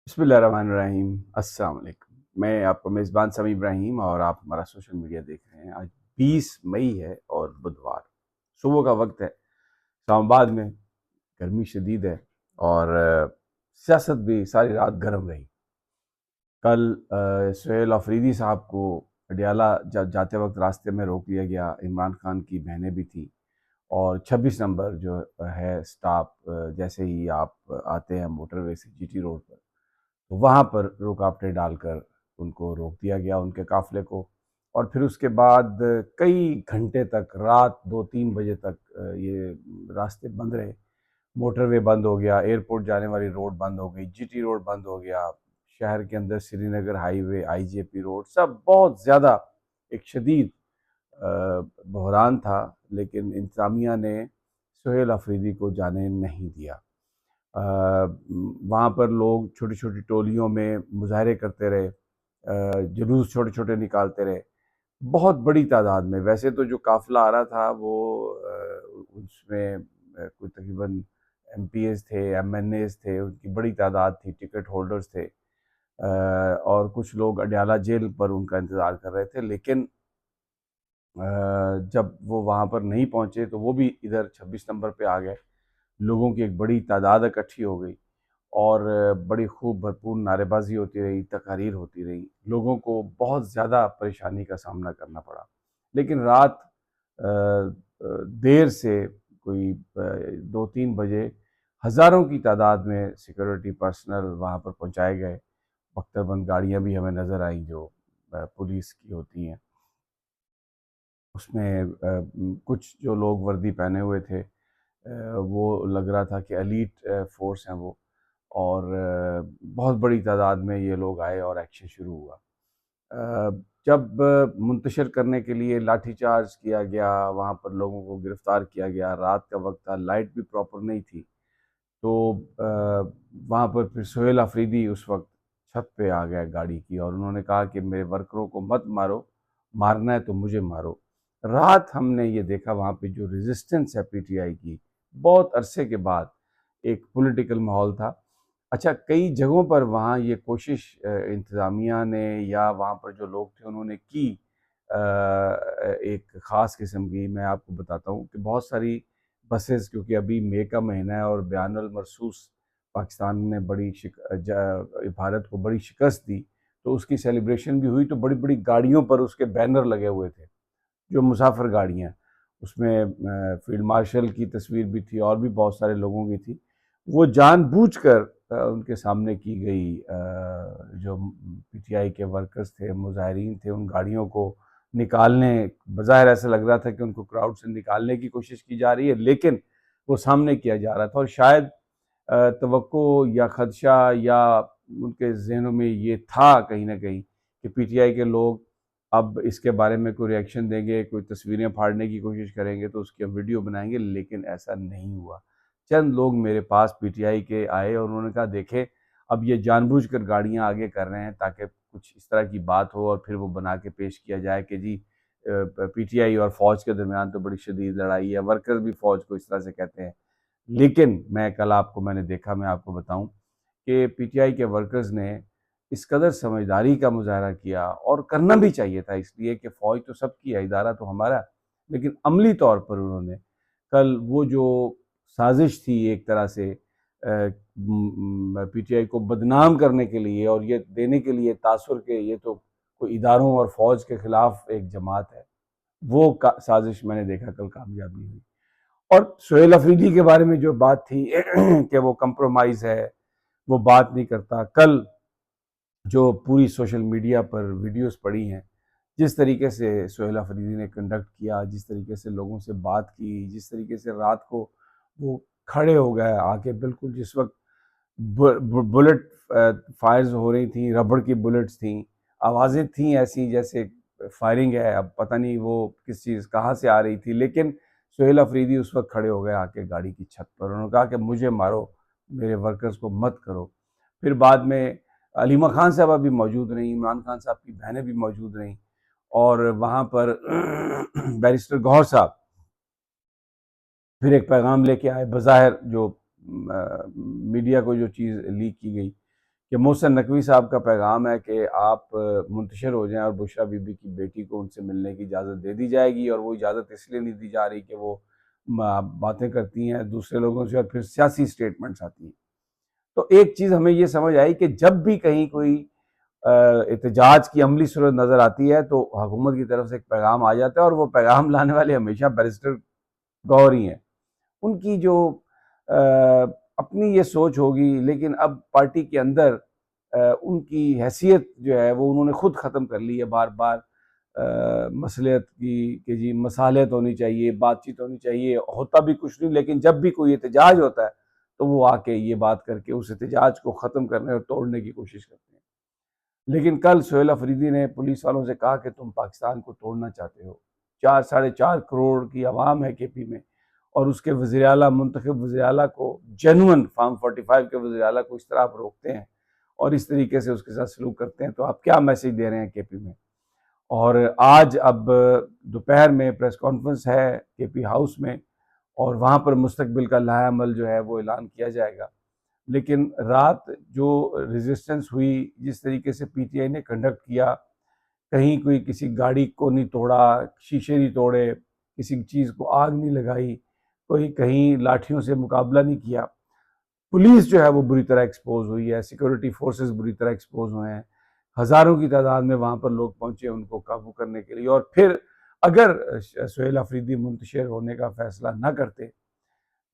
बिस्मिल्लाहिर्रहमानिर्रहीम। अस्सलाम वालेकुम। मैं आपका मेज़बान समी इब्राहिम और आप हमारा सोशल मीडिया देख रहे हैं। आज 20 मई है और बुधवार सुबह का वक्त है। इस्लामाबाद में गर्मी शदीद है और सियासत भी सारी रात गर्म रही। कल सुहेल अफरीदी साहब को अडियाला जाते वक्त रास्ते में रोक लिया गया। इमरान खान की बहनें भी थी और 26 नंबर जो है स्टॉप, जैसे ही आप आते हैं मोटरवे से जीटी रोड पर, तो वहाँ पर रुकावटें डालकर उनको रोक दिया गया, उनके काफ़िले को। और फिर उसके बाद कई घंटे तक, रात 2-3 बजे तक ये रास्ते बंद रहे। मोटरवे बंद हो गया, एयरपोर्ट जाने वाली रोड बंद हो गई, जीटी रोड बंद हो गया, शहर के अंदर श्रीनगर हाईवे, आईजेपी रोड, सब बहुत ज़्यादा एक शदीद बहरान था। लेकिन इंतज़ामिया ने सुहेल अफरीदी को जाने नहीं दिया। वहाँ पर लोग छोटी छोटी टोलियों में मुजाहरे करते रहे, जुलूस छोटे छोटे निकालते रहे, बहुत बड़ी तादाद में। वैसे तो जो काफ़िला आ रहा था वो उसमें कोई तकरीबन एमपीएस थे, एमएनएस थे, उनकी बड़ी तादाद थी, टिकट होल्डर्स थे, और कुछ लोग अडयाला जेल पर उनका इंतज़ार कर रहे थे। लेकिन जब वो वहाँ पर नहीं पहुँचे तो वो भी इधर 26 नंबर पे आ गए। लोगों की एक बड़ी तादाद इकट्ठी हो गई और बड़ी खूब भरपूर नारेबाजी होती रही, तकारीर होती रही। लोगों को बहुत ज़्यादा परेशानी का सामना करना पड़ा। लेकिन रात देर से कोई 2-3 बजे हज़ारों की तादाद में सिक्योरिटी पर्सनल वहाँ पर पहुँचाए गए। बख्तरबंद गाड़ियाँ भी हमें नज़र आईं जो पुलिस की होती हैं। उसमें कुछ जो लोग वर्दी पहने हुए थे, वो लग रहा था कि एलीट फोर्स हैं वो। और बहुत बड़ी तादाद में ये लोग आए और एक्शन शुरू हुआ। जब मुंतशिर करने के लिए लाठीचार्ज किया गया, वहाँ पर लोगों को गिरफ़्तार किया गया, रात का वक्त था, लाइट भी प्रॉपर नहीं थी, तो वहाँ पर फिर सुहेल अफरीदी उस वक्त छत पे आ गया गाड़ी की और उन्होंने कहा कि मेरे वर्करों को मत मारो, मारना है तो मुझे मारो। रात हमने ये देखा वहाँ पे जो रेजिस्टेंस है पीटीआई की, बहुत अरसे के बाद एक पॉलिटिकल माहौल था। अच्छा, कई जगहों पर वहाँ ये कोशिश इंतज़ामिया ने या वहाँ पर जो लोग थे उन्होंने की, एक ख़ास किस्म की। मैं आपको बताता हूँ कि बहुत सारी बसेस, क्योंकि अभी मई का महीना है और बयानुल मरसूस पाकिस्तान ने भारत को बड़ी शिकस्त दी, तो उसकी सेलिब्रेशन भी हुई, तो बड़ी बड़ी गाड़ियों पर उसके बैनर लगे हुए थे, जो मुसाफिर गाड़ियाँ। उसमें फील्ड मार्शल की तस्वीर भी थी और भी बहुत सारे लोगों की थी। वो जानबूझकर उनके सामने की गई, जो पीटीआई के वर्कर्स थे, मुजाहिरीन थे, उन गाड़ियों को निकालने, बज़ाहिर ऐसा लग रहा था कि उनको क्राउड से निकालने की कोशिश की जा रही है, लेकिन वो सामने किया जा रहा था। और शायद तवक्को या खदशा या उनके ज़हनों में ये था कहीं न कहीं कि पीटीआई के लोग अब इसके बारे में कोई रिएक्शन देंगे, कोई तस्वीरें फाड़ने की कोशिश करेंगे तो उसकी हम वीडियो बनाएंगे, लेकिन ऐसा नहीं हुआ। चंद लोग मेरे पास पीटीआई के आए और उन्होंने कहा, देखें, अब ये जानबूझकर गाड़ियां आगे कर रहे हैं ताकि कुछ इस तरह की बात हो और फिर वो बना के पेश किया जाए कि जी पीटीआई और फौज के दरमियान तो बड़ी शदीद लड़ाई है, वर्कर्स भी फौज को इस तरह से कहते हैं। लेकिन मैंने देखा, मैं आपको बताऊं कि पीटीआई के वर्कर्स ने इस कदर समझदारी का मुजाहरा किया, और करना भी चाहिए था, इसलिए कि फ़ौज तो सबकी है, इदारा तो हमारा। लेकिन अमली तौर पर उन्होंने कल वो जो साजिश थी एक तरह से पीटीआई को बदनाम करने के लिए और ये देने के लिए तासुर के ये तो कोई इदारों और फ़ौज के ख़िलाफ़ एक जमात है, वो साजिश मैंने देखा कल कामयाब नहीं हुई। और सुहेल अफरीदी के बारे में जो बात थी कि वो कंप्रोमाइज़ है, वो बात नहीं करता। कल जो पूरी सोशल मीडिया पर वीडियोस पड़ी हैं, जिस तरीके से सुहेल अफरीदी ने कंडक्ट किया, जिस तरीके से लोगों से बात की, जिस तरीके से रात को वो खड़े हो गए आके, बिल्कुल जिस वक्त बुलेट फायर्स हो रही थी, रबड़ की बुलेट्स थी, आवाज़ें थी ऐसी जैसे फायरिंग है, अब पता नहीं वो किस चीज़ कहाँ से आ रही थी। लेकिन सुहेल अफरीदी उस वक्त खड़े हो गए आके गाड़ी की छत पर, उन्होंने कहा कि मुझे मारो, मेरे वर्कर्स को मत करो। फिर बाद में अलीमा खान साहबा भी मौजूद रहीं, इमरान खान साहब की बहनें भी मौजूद रहीं, और वहाँ पर बैरिस्टर गौहर साहब फिर एक पैगाम लेके आए। बज़ाहिर जो मीडिया को जो चीज़ लीक की गई कि मोहसिन नकवी साहब का पैगाम है कि आप मुंतशिर हो जाएं और बुशरा बीबी की बेटी को उनसे मिलने की इजाज़त दे दी जाएगी, और वो इजाज़त इसलिए नहीं दी जा रही कि वो बातें करती हैं दूसरे लोगों से और फिर सियासी स्टेटमेंट्स आती हैं। तो एक चीज़ हमें ये समझ आई कि जब भी कहीं कोई एहतजाज की अमली सूरत नज़र आती है तो हुकूमत की तरफ से एक पैगाम आ जाता है, और वो पैगाम लाने वाले हमेशा बैरिस्टर गौर ही हैं। उनकी जो अ, अपनी ये सोच होगी, लेकिन अब पार्टी के अंदर उनकी हैसियत जो है वो उन्होंने खुद ख़त्म कर ली है। बार बार मसलियत की कि जी मसालहत होनी चाहिए, बातचीत होनी चाहिए, होता भी कुछ नहीं, लेकिन जब भी कोई एहतजाज होता है तो वो आके ये बात करके उस एहतजाज को ख़त्म करने और तोड़ने की कोशिश करते हैं। लेकिन कल सोहेल अफरीदी ने पुलिस वालों से कहा कि तुम पाकिस्तान को तोड़ना चाहते हो। 4 साढ़े 4 करोड़ की आवाम है केपी में, और उसके वज़ीर आला, मुंतखब वज़ीर आला को, जेन्युइन फार्म 45 के वज़ीर आला को इस तरह आप रोकते हैं और इस तरीके से उसके साथ सलूक करते हैं, तो आप क्या मैसेज दे रहे हैं केपी में। और आज अब दोपहर में प्रेस कॉन्फ्रेंस है केपी हाउस में, और वहाँ पर मुस्तकबिल का लाएअमल जो है वो ऐलान किया जाएगा। लेकिन रात जो रेजिस्टेंस हुई, जिस तरीके से पीटीआई ने कंडक्ट किया, कहीं कोई किसी गाड़ी को नहीं तोड़ा, शीशे नहीं तोड़े, किसी चीज़ को आग नहीं लगाई, कोई कहीं लाठियों से मुकाबला नहीं किया। पुलिस जो है वो बुरी तरह एक्सपोज हुई है, सिक्योरिटी फोर्सेस बुरी तरह एक्सपोज हुए हैं। हज़ारों की तादाद में वहाँ पर लोग पहुँचे उनको काबू करने के लिए, और फिर अगर सोहेल अफरीदी मुंतशिर होने का फ़ैसला ना करते,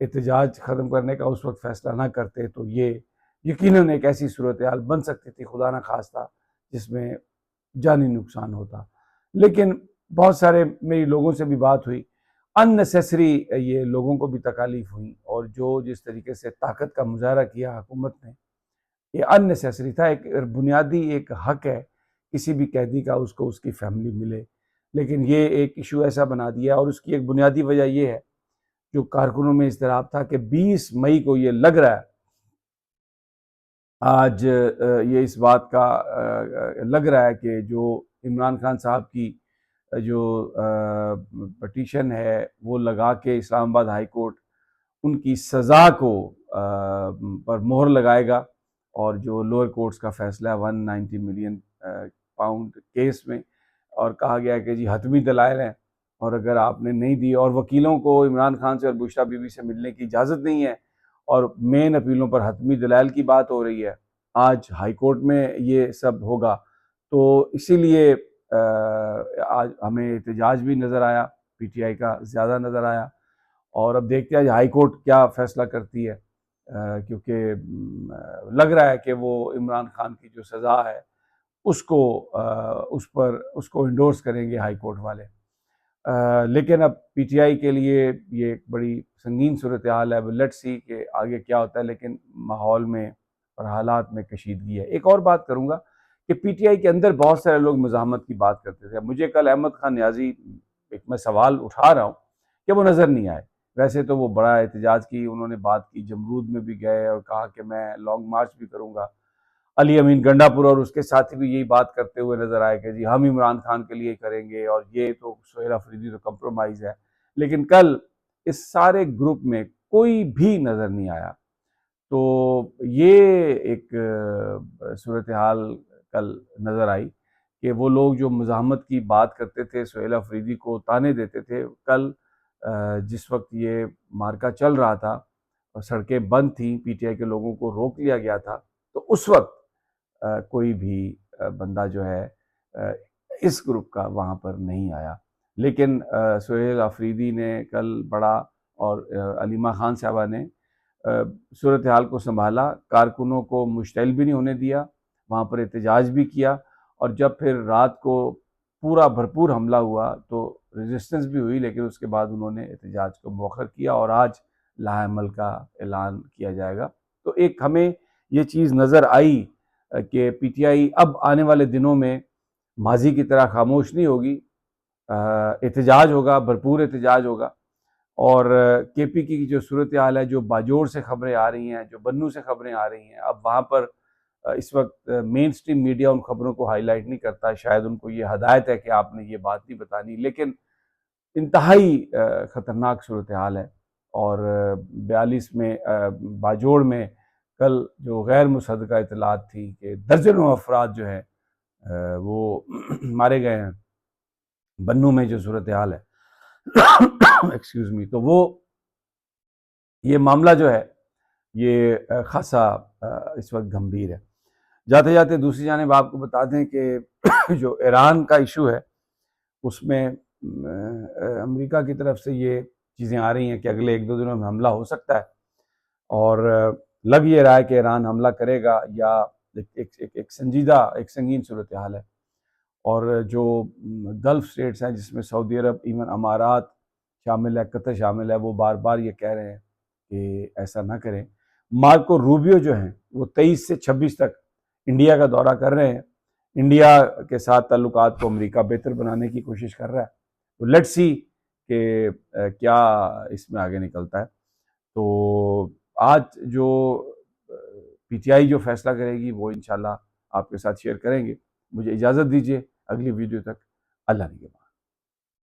एहतजाज ख़त्म करने का उस वक्त फ़ैसला ना करते, तो ये यकीनन एक ऐसी सूरत हाल बन सकती थी, खुदा न खास्ता, जिसमें जानी नुकसान होता। लेकिन बहुत सारे मेरी लोगों से भी बात हुई, अननेसेसरी ये लोगों को भी तकालीफ हुई, और जो जिस तरीके से ताकत का मुजाहरा किया हुकूमत ने, ये अननेसेसरी था। एक बुनियादी एक हक है किसी भी कैदी का, उसको उसकी फैमिली मिले, लेकिन ये एक इशू ऐसा बना दिया। और उसकी एक बुनियादी वजह ये है, जो कारकुनों में इज़्तिराब था कि 20 मई को ये लग रहा है, आज ये इस बात का लग रहा है कि जो इमरान खान साहब की जो पटिशन है वो लगा के इस्लामाबाद हाई कोर्ट उनकी सज़ा को पर मोहर लगाएगा, और जो लोअर कोर्ट्स का फैसला है 190 मिलियन पाउंड केस में, और कहा गया है कि जी हतमी दलाइल हैं, और अगर आपने नहीं दी, और वकीलों को इमरान खान से और बुशरा बीबी से मिलने की इजाज़त नहीं है, और मेन अपीलों पर हतमी दलाइल की बात हो रही है, आज हाई कोर्ट में ये सब होगा। तो इसीलिए आज हमें एहतजाज भी नज़र आया, पीटीआई का ज़्यादा नज़र आया, और अब देखते हैं हाई कोर्ट क्या फ़ैसला करती है, क्योंकि लग रहा है कि वो इमरान खान की जो सज़ा है उसको उस पर उसको इंडोर्स करेंगे हाई कोर्ट वाले। लेकिन अब पीटीआई के लिए ये एक बड़ी संगीन सूरत हाल है। अब लेट्स सी कि आगे क्या होता है, लेकिन माहौल में और हालात में कशीदगी है। एक और बात करूँगा कि पीटीआई के अंदर बहुत सारे लोग मुज़ाहमत की बात करते थे। मुझे कल अहमद खान न्याज़ी, एक मैं सवाल उठा रहा हूँ कि वो नज़र नहीं आए। वैसे तो वो बड़ा एहतजाज की उन्होंने बात की, जमरूद में भी गए और कहा कि मैं लॉन्ग मार्च भी करूँगा। अली अमीन गंडापुर और उसके साथी भी यही बात करते हुए नजर आए कि जी हम इमरान खान के लिए करेंगे, और ये तो सोहेल अफरीदी तो कंप्रोमाइज़ है। लेकिन कल इस सारे ग्रुप में कोई भी नज़र नहीं आया। तो ये एक सूरत हाल कल नज़र आई कि वो लोग जो मुज़ाहमत की बात करते थे, सोहेल अफरीदी को ताने देते थे, कल जिस वक्त ये मार्का चल रहा था और सड़कें बंद थी, पीटीआई के लोगों को रोक लिया गया था, तो उस वक्त कोई भी बंदा जो है अ, इस ग्रुप का वहाँ पर नहीं आया। लेकिन सोहेल अफरीदी ने कल बड़ा, और अलीमा खान साहबा ने सूरत हाल को संभाला, कारकुनों को मुश्तइल भी नहीं होने दिया, वहाँ पर एहतजाज भी किया, और जब फिर रात को पूरा भरपूर हमला हुआ तो रेजिस्टेंस भी हुई, लेकिन उसके बाद उन्होंने एहतजाज को मौखर किया, और आज लाएअमल का ऐलान किया जाएगा। तो एक हमें ये चीज़ नज़र आई कि पीटीआई अब आने वाले दिनों में माजी की तरह खामोश नहीं होगी, एहतजाज होगा, भरपूर एहतजाज होगा। और केपी की जो सूरत हाल है, जो बाजोड़ से खबरें आ रही हैं, जो बन्नू से खबरें आ रही हैं, अब वहाँ पर इस वक्त मेन स्ट्रीम मीडिया उन खबरों को हाईलाइट नहीं करता। शायद उनको ये हदायत है कि आपने ये बात नहीं बतानी, लेकिन इंतहाई ख़तरनाक सूरत हाल है। और 42 में बाजोड़ में कल जो गैर मुसद्दक़ा इतलात थी कि दर्जनों अफराद जो है वो मारे गए हैं बन्नू में जो सूरत हाल है एक्सक्यूज़ मी, तो वो ये मामला जो है ये खासा इस वक्त गंभीर है। जाते जाते दूसरी जानिब आपको बता दें कि जो ईरान का इशू है उसमें अमेरिका की तरफ से ये चीज़ें आ रही हैं कि अगले 1-2 दिनों में हमला हो सकता है, और लग ये रहा है कि ईरान हमला करेगा, या एक संजीदा एक संगीन सूरत हाल है। और जो गल्फ़ स्टेट्स हैं जिसमें सऊदी अरब, इवन अमारात शामिल है, कतर शामिल है, वो बार बार ये कह रहे हैं कि ऐसा ना करें। मार्को रूबियो जो हैं वो 23 से 26 तक इंडिया का दौरा कर रहे हैं। इंडिया के साथ ताल्लुकात को अमेरिका बेहतर बनाने की कोशिश कर रहा है। तो लेट्स सी कि क्या इसमें आगे निकलता है। तो आज जो पीटीआई जो फैसला करेगी वो इंशाल्लाह आपके साथ शेयर करेंगे। मुझे इजाज़त दीजिए, अगली वीडियो तक अल्लाह निगहबान।